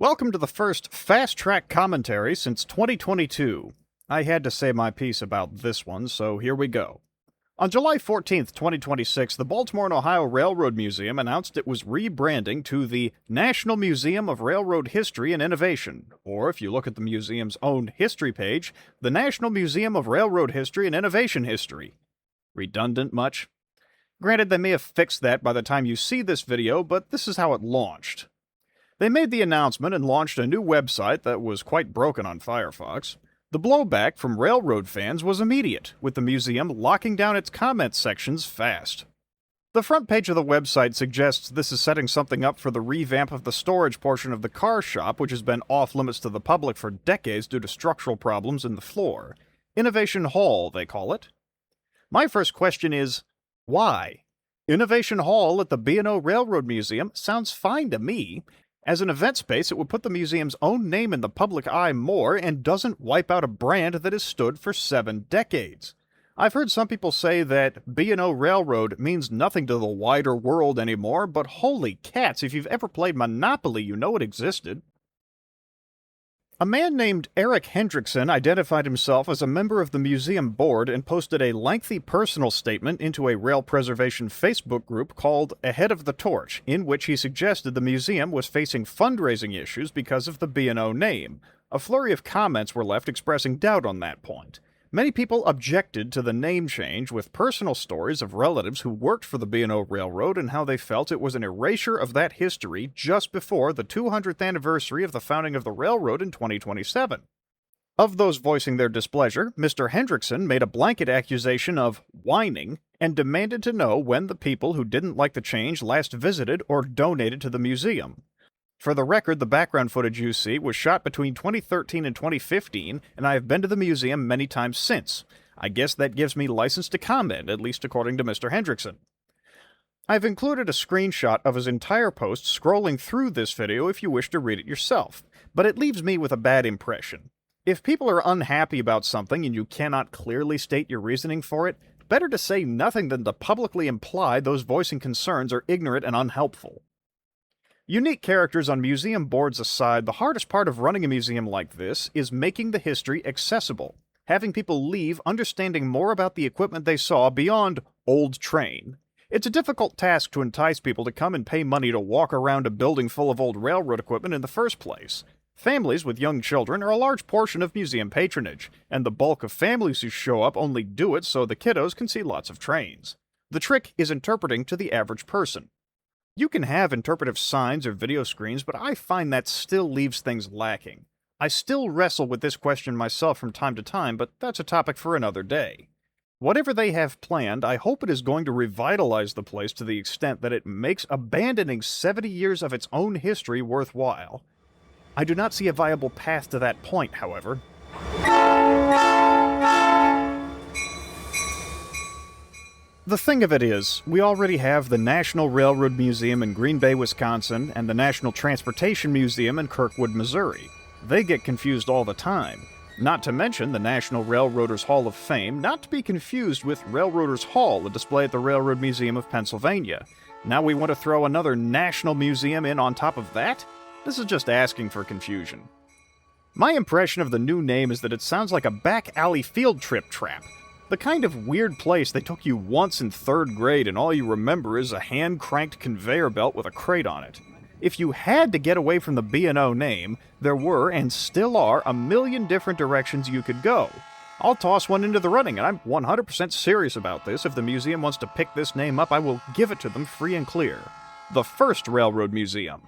Welcome to the first Fast Track commentary since 2022. I had to say my piece about this one, so here we go. On July 14th, 2026, the Baltimore Ohio Railroad Museum announced it was rebranding to the National Museum of Railroad History and Innovation, or if you look at the museum's own history page, the National Museum of Railroad History and Innovation History. Redundant much? Granted, they may have fixed that by the time you see this video, but this is how it launched. They made the announcement and launched a new website that was quite broken on Firefox. The blowback from railroad fans was immediate, with the museum locking down its comment sections fast. The front page of the website suggests this is setting something up for the revamp of the storage portion of the car shop, which has been off-limits to the public for decades due to structural problems in the floor. Innovation Hall, they call it. My first question is, why? Innovation Hall at the B&O Railroad Museum sounds fine to me. As an event space, it would put the museum's own name in the public eye more and doesn't wipe out a brand that has stood for 7 decades. I've heard some people say that B&O Railroad means nothing to the wider world anymore, but holy cats, if you've ever played Monopoly, you know it existed. A man named Eric Hendrickson identified himself as a member of the museum board and posted a lengthy personal statement into a rail preservation Facebook group called Ahead of the Torch, in which he suggested the museum was facing fundraising issues because of the B&O name. A flurry of comments were left expressing doubt on that point. Many people objected to the name change with personal stories of relatives who worked for the B&O Railroad and how they felt it was an erasure of that history just before the 200th anniversary of the founding of the railroad in 2027. Of those voicing their displeasure, Mr. Hendrickson made a blanket accusation of whining and demanded to know when the people who didn't like the change last visited or donated to the museum. For the record, the background footage you see was shot between 2013 and 2015, and I have been to the museum many times since. I guess that gives me license to comment, at least according to Mr. Hendrickson. I've included a screenshot of his entire post scrolling through this video if you wish to read it yourself, but it leaves me with a bad impression. If people are unhappy about something and you cannot clearly state your reasoning for it, better to say nothing than to publicly imply those voicing concerns are ignorant and unhelpful. Unique characters on museum boards aside, the hardest part of running a museum like this is making the history accessible, having people leave understanding more about the equipment they saw beyond old train. It's a difficult task to entice people to come and pay money to walk around a building full of old railroad equipment in the first place. Families with young children are a large portion of museum patronage, and the bulk of families who show up only do it so the kiddos can see lots of trains. The trick is interpreting to the average person. You can have interpretive signs or video screens, but I find that still leaves things lacking. I still wrestle with this question myself from time to time, but that's a topic for another day. Whatever they have planned, I hope it is going to revitalize the place to the extent that it makes abandoning 70 years of its own history worthwhile. I do not see a viable path to that point, however. The thing of it is, we already have the National Railroad Museum in Green Bay, Wisconsin, and the National Transportation Museum in Kirkwood, Missouri. They get confused all the time. Not to mention the National Railroaders Hall of Fame, not to be confused with Railroaders Hall, a display at the Railroad Museum of Pennsylvania. Now we want to throw another national museum in on top of that? This is just asking for confusion. My impression of the new name is that it sounds like a back-alley field trip trap. The kind of weird place they took you once in 3rd grade and all you remember is a hand-cranked conveyor belt with a crate on it. If you had to get away from the B&O name, there were, and still are, a million different directions you could go. I'll toss one into the running, and I'm 100% serious about this. If the museum wants to pick this name up, I will give it to them free and clear. The First Railroad Museum.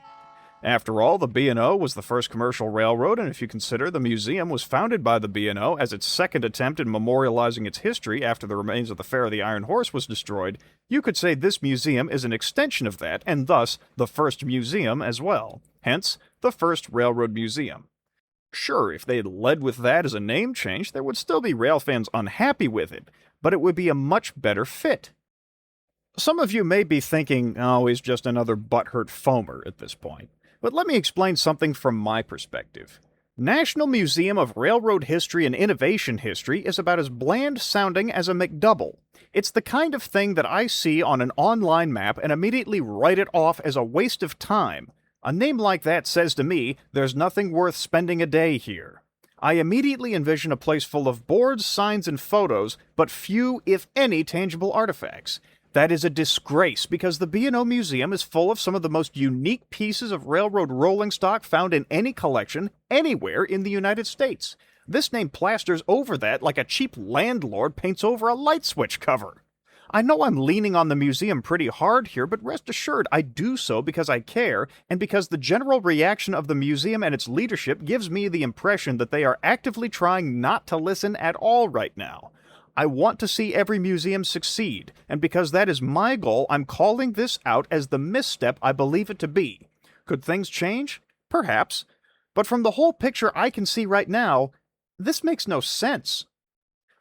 After all, the B&O was the first commercial railroad, and if you consider the museum was founded by the B&O as its second attempt in memorializing its history after the remains of the Fair of the Iron Horse was destroyed, you could say this museum is an extension of that, and thus the first museum as well. Hence, the First Railroad Museum. Sure, if they had led with that as a name change, there would still be rail fans unhappy with it, but it would be a much better fit. Some of you may be thinking, oh, he's just another butthurt foamer at this point. But let me explain something from my perspective. National Museum of Railroad History and Innovation History is about as bland sounding as a McDouble. It's the kind of thing that I see on an online map and immediately write it off as a waste of time. A name like that says to me, there's nothing worth spending a day here. I immediately envision a place full of boards, signs, and photos, but few, if any, tangible artifacts. That is a disgrace because the B&O Museum is full of some of the most unique pieces of railroad rolling stock found in any collection, anywhere in the United States. This name plasters over that like a cheap landlord paints over a light switch cover. I know I'm leaning on the museum pretty hard here, but rest assured I do so because I care, and because the general reaction of the museum and its leadership gives me the impression that they are actively trying not to listen at all right now. I want to see every museum succeed, and because that is my goal, I'm calling this out as the misstep I believe it to be. Could things change? Perhaps. But from the whole picture I can see right now, this makes no sense.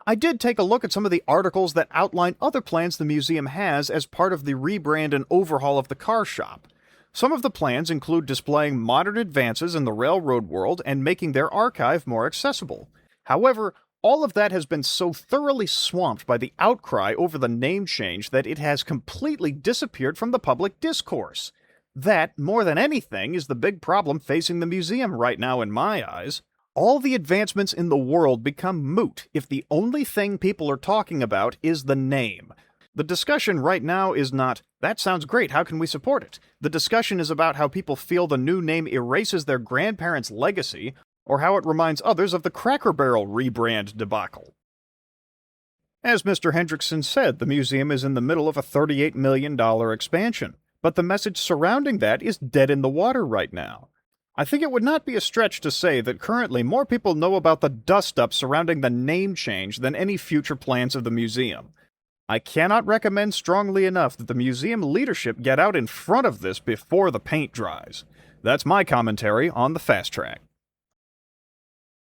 I did take a look at some of the articles that outline other plans the museum has as part of the rebrand and overhaul of the car shop. Some of the plans include displaying modern advances in the railroad world and making their archive more accessible. However, all of that has been so thoroughly swamped by the outcry over the name change that it has completely disappeared from the public discourse. That, more than anything, is the big problem facing the museum right now in my eyes. All the advancements in the world become moot if the only thing people are talking about is the name. The discussion right now is not, that sounds great, how can we support it? The discussion is about how people feel the new name erases their grandparents' legacy, or how it reminds others of the Cracker Barrel rebrand debacle. As Mr. Hendrickson said, the museum is in the middle of a $38 million expansion, but the message surrounding that is dead in the water right now. I think it would not be a stretch to say that currently more people know about the dust-up surrounding the name change than any future plans of the museum. I cannot recommend strongly enough that the museum leadership get out in front of this before the paint dries. That's my commentary on the Fast Track.